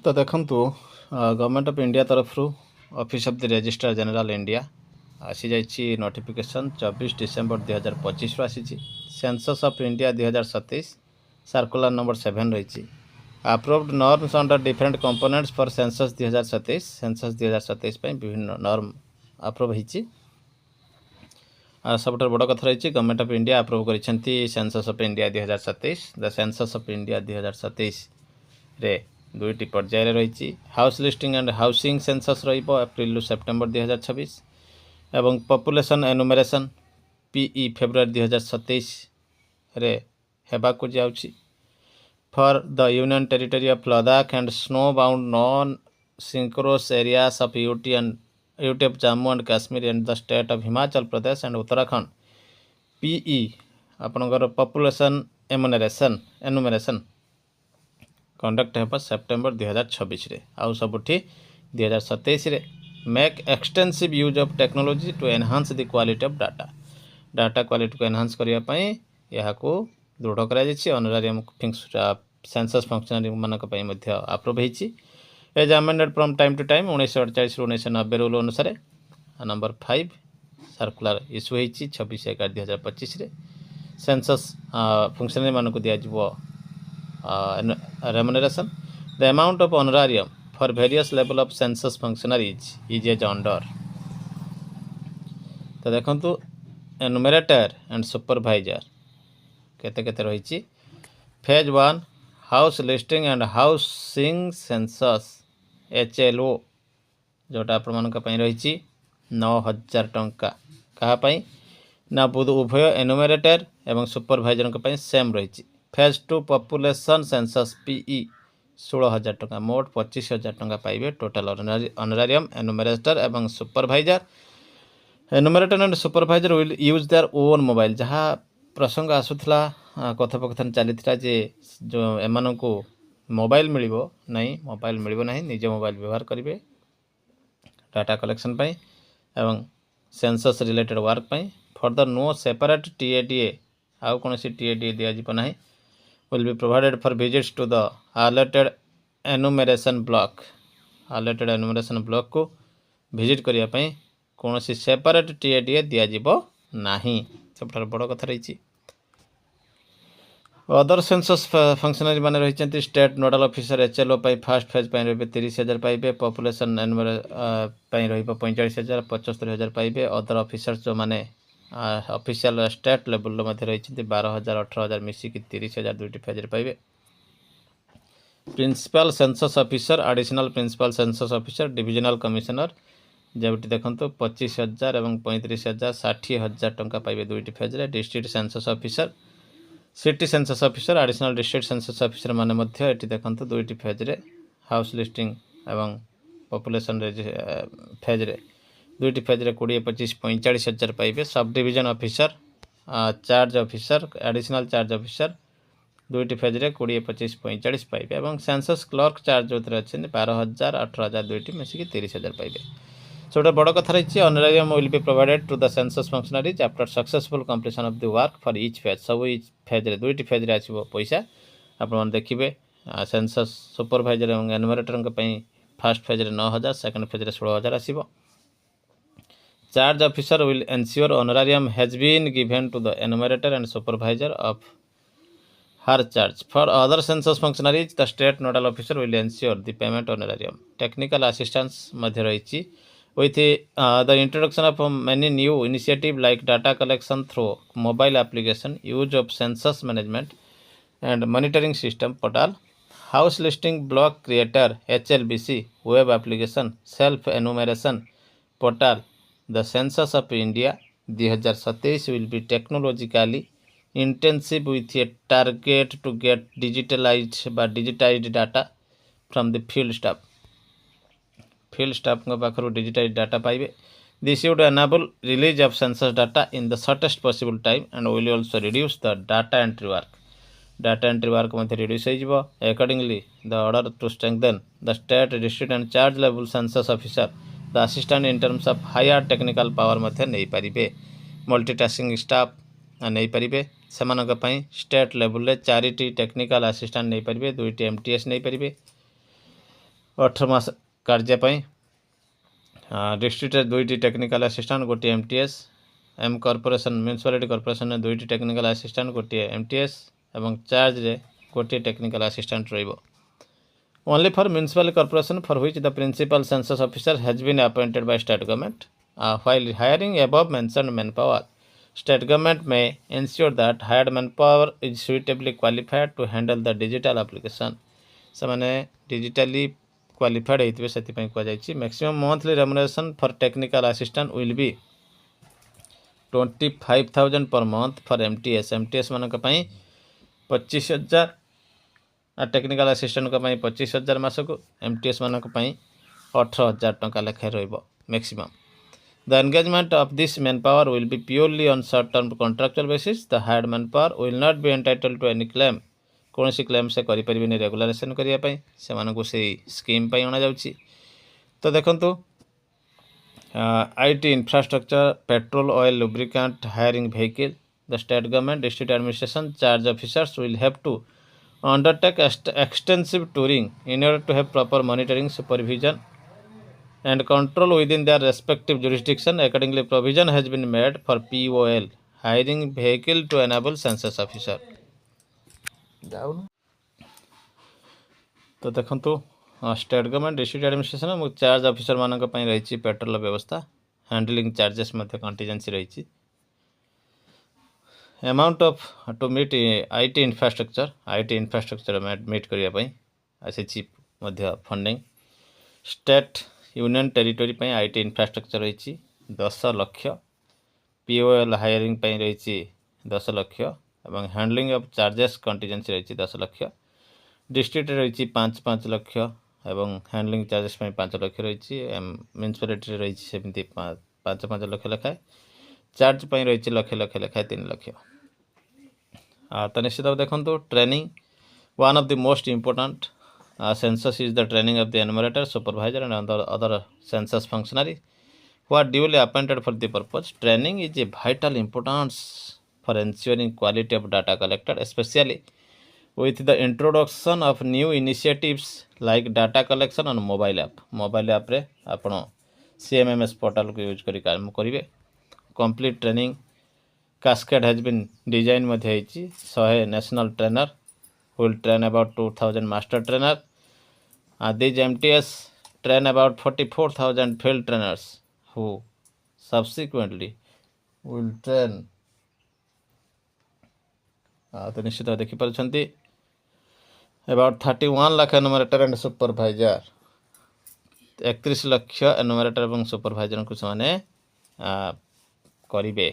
तो देखु government of India तरफ office of the registrar general India आसी जाइए नोटिफिकेशन 24 डिसेम्बर 2025 आसी census of India 2027 circular number 7 रही approved norms under different components for census 2027 census 2027 विभिन्न नॉर्म अप्रूव होती सब बड़ कथा रही गवर्नमेंट ऑफ इंडिया अप्रूव कर census of India 2027 the census of India 2027 रे दुईटी पर्यायर रही house listing and housing census April September 2026 एवं पॉपुलेशन एनुमरेशन पीई फेब्रुआरी 2027 रे हेबाकु जाउछि for the union territory of Ladakh and snowbound non synchronous areas of UT of Jammu and Kashmir and the state of Himachal Pradesh and Uttarakhand पीई आपणकर population enumeration conduct है September 2026 रे आउ सबुठी 2027 रे make extensive use of technology to enhance the quality of data quality को enhance करिया पई यहा को दृढ़ करा जायछि ऑनरेरियम सेंसस फंक्शनरी मानक पई मध्ये अप्रूव हेछि as amended from time to time 1948 ରୁ 1990 रूल अनुसार नंबर 5 सर्कुलर इश्यू हेछि 26/11/2025 रे सेंसस फंक्शनरी मानक दिया जिवो remuneration. The amount of honorarium for various level of census functionaries is as under. तो देखंतु एनुमरेटर एंड सुपरवाइजर केते केते रही phase 1 house listing and housing census HLO जोटा आपण मानक पई रही 9000 टंका कहा पई ना उभय एनुमरेटर एवं सुपरवाइजर के पई सेम रही फेज 2 पॉपुलेशन सेंसस पीई 16,000 टंका मोट 25,000 टंका पाइबे टोटल ऑनरेरियम एनुमरेटर एवं supervisor एनुमरेटर and supervisor will use their own mobile जहाँ प्रसंग आसूला कथोपकथन चली जे जो एम को मोबाइल मिलिबो नहीं मोबाइल मिलिबो नहीं निज मोबाइल व्यवहार करेंगे डाटा कलेक्शन पाई एवं सेंसस रिलेटेड वर्क पाई फर्दर नो सेपरेट TADA आउ कौन सी TADA दिज्व ना will be provided for visits to the alerted enumeration block को विजिट करिया पई कौन सी सेपरेट TADA दिज्व नाही सब बड़ कथा रही अदर सेंसस फंक्शनरी माने रही state nodal officer HLO first phase 30,000 पाइबे पॉपुलेशन रही 45,000 75,000 पाइबे अदर ऑफिसर्स जो माने ऑफिशियल स्टेट लेवल रही 12,000 18,000 मिसिक 30,000 दुईटी फेज पाइबे principal census officer additional principal census officer divisional commissioner जबटी देखो 25,000 और 35,000 60,000 टंका पाइबे दुईटी phase district census officer city census officer additional district census officer माने मध्य एटी देखो दुईटी फेज हाउस लिस्टिंग एवं पॉपुलेशन फेज दुईटी फेज 20, 25, 45,000 पाइबे sub division officer charge officer additional charge officer दुईटी फेज 20, 25, 45 पाइबे और सेंसस क्लर्क चार्ज जो अच्छे 12,000 18,000 दुईटी मिसिक 30,000 पाइबे छोटा बड़ कथा रही honorarium will be provided to the census functionaries after successful completion of the work for each phase सब ईच फेज दुईटी फेज आसो पैसा आपने देखिए सेंसस सुपरवाइजर और enumerator first phase 9,000 second phase 16,000 आसो charge officer will ensure honorarium has been given to the enumerator and supervisor of her charge. For other census functionaries, the state nodal officer will ensure the payment honorarium. Technical assistance madhya rahichi with the introduction of many new initiative like data collection through mobile application, use of census management and monitoring system portal, house listing block creator HLBC, web application, self enumeration portal. The census of India 2027 will be technologically intensive with a target to get digitized data from the field staff. Field staff को पाखरु digitized data पाइबे. This would enable release of census data in the shortest possible time and will also reduce the data entry work. Data entry work मध्ये reduce होइजिवो. Accordingly, the order to strengthen the state, district and charge level census officer the assistant in terms of higher technical power मध्ये नहीं पारिबे multitasking staff नहीं पारिबे सेमानक पई state level रे 4टी technical assistant नहीं पारिबे 2टी MTS नहीं पारिबे 18 मास कार्य डिस्ट्रिक्ट 2टी टेक्निकल असिस्टेंट गोटे MTS M corporation municipality corporation में 2टी टेक्निकल असिस्टेंट गोटे एमटीएस एवं चार्ज रे गोटे टेक्निकल असिस्टेंट रहिबो only for municipal corporation for which the principal census officer has been appointed by state government while hiring above mentioned manpower state government may ensure that hired manpower is suitably qualified to handle the digital application से माने digitally qualified होइतबे सेति पई को जायछि maximum monthly remuneration for technical assistant will be 25,000 per month for MTS मानक पई 25,000 आ technical assistant को पई 25,000 मासको MTS मानक पई 18,000 टंका लेखा रहइबो maximum The engagement of this manpower will be purely on short-term contractual basis. The hired manpower will not be entitled to any claim. कौन C claim से करि परिबेनी रेगुलारेशन करिया पई से मानको से स्कीम पई अणा जाउची तो देखंतु IT infrastructure petrol oil lubricant hiring vehicle the state government district administration charge officers will have to undertake extensive touring in order to have proper monitoring supervision and control within their respective jurisdiction. Accordingly, provision has been made for POL hiring vehicle to enable census officer. तो देखंतु state government district administration और charge officer मानक पई रही petrol व्यवस्था handling charges मध्य contingency रही amount of to meet IT infrastructure meet करिया पई आसी मध्य फंडिंग स्टेट यूनियन टेरिटोरी पे आईटी इंफ्रास्ट्रक्चर रही 10 लाख पीओएल हायरिंग पे रही 10 लाख एवं हैंडलिंग ऑफ चार्जेस कंटीजेंसी रही 10 लाख डिस्ट्रिक्ट रही 5 लाख एवं हैंडलिंग चार्जेस पे 5 लाख रही म्यूनिसिपालिटी रही सेमती 5 लाख लेखाए चार्ज पे रही लक्ष लेखाए 3 लाख तो निश्चित भाव देखो training one of the most important census is the training of the enumerator, supervisor and other census functionary who are duly appointed for the purpose. Training is a vital importance for ensuring quality of data collected, especially with the introduction of new initiatives like data collection on mobile app. Mobile app रे आपण CMMS portal को use करी काम करिवे. Complete training cascade has been designed मध्ये हेची 100 national trainer will train about 2,000 master trainer. These MTS train about 44,000 field trainers who subsequently will train तो निश्चित देखि पारछंती about 31 lakh एनुमरेटर and supervisor 31 lakh एनुमरेटर एवं सुपरवाइजर को सने करिवे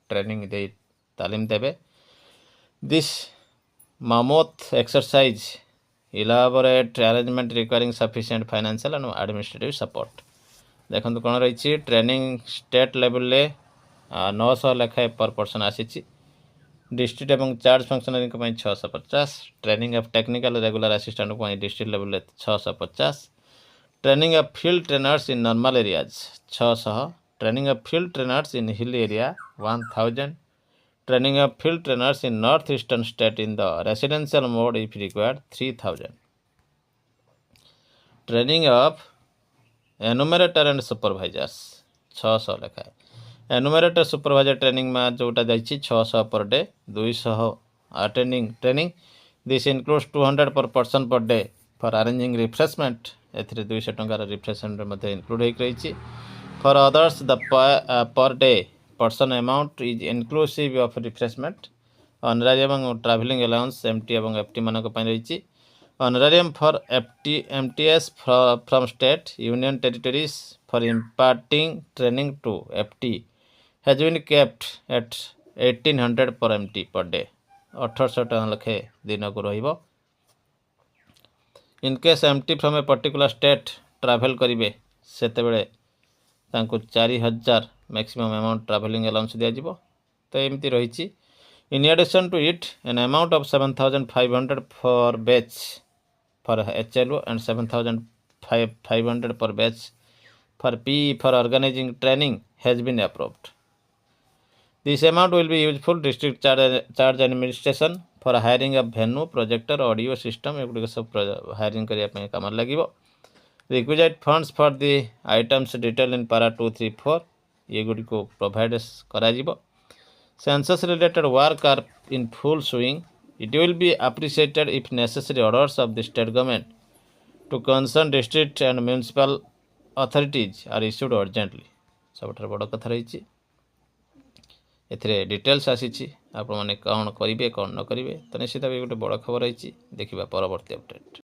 ट्रेनिंग दे तालीम देबे this mammoth exercise elaborate arrangement requiring sufficient financial and administrative support देखो कौन रही ट्रेनिंग स्टेट लेवल ले 900 लेखाए पर पर्सन आसी डिस्ट्रिक्ट एवं charge functionary 650 training of technical regular assistant district level 650 training of field trainers in normal areas 600 training of field trainers in hill area 1000 training of field trainers in northeastern state in the residential mode if required 3000 training of enumerator and supervisors 600 लेखा enumerator supervisor training में जोटा जाइछि 600 per day 200 attending training this includes 200 per person per day for arranging refreshment एथिरे 200 टंका refreshment मध्ये include होई रही for others the per day person amount is inclusive of refreshment honorarium and travelling allowance MT एवं FT मानक पई रही honorarium for MTS from state union territories for imparting training to FT has been kept at 1800 per MT per day 1800 टका लखे दिन को रहिबो in case MT from a particular state travel करिवे सेते बेले तांको 4000 मैक्सिमम अमाउंट ट्रैवलिंग अलाउंस दिया जिवो तो एमती रही in addition to it an amount of 7500 for batch for HLO and 7500 per batch for P for organizing training has been approved this amount will be useful district charge administration for hiring of venue projector audio system एगुड़ सब hiring करने काम लगे requisite funds for the items detail in para 2, 3, 4 ये गुडी को provide करा जिवो। Census related work are in full swing. It will be appreciated if necessary orders of the state government to concern district and municipal authorities are issued urgently. सबठार बड़ कथा रही एथिरे details आसी आपण मैंने कौन करेंगे कौन न करेंगे तो निश्चित भाव गोटे बड़ खबर रही देखा परवर्ती अपडेट।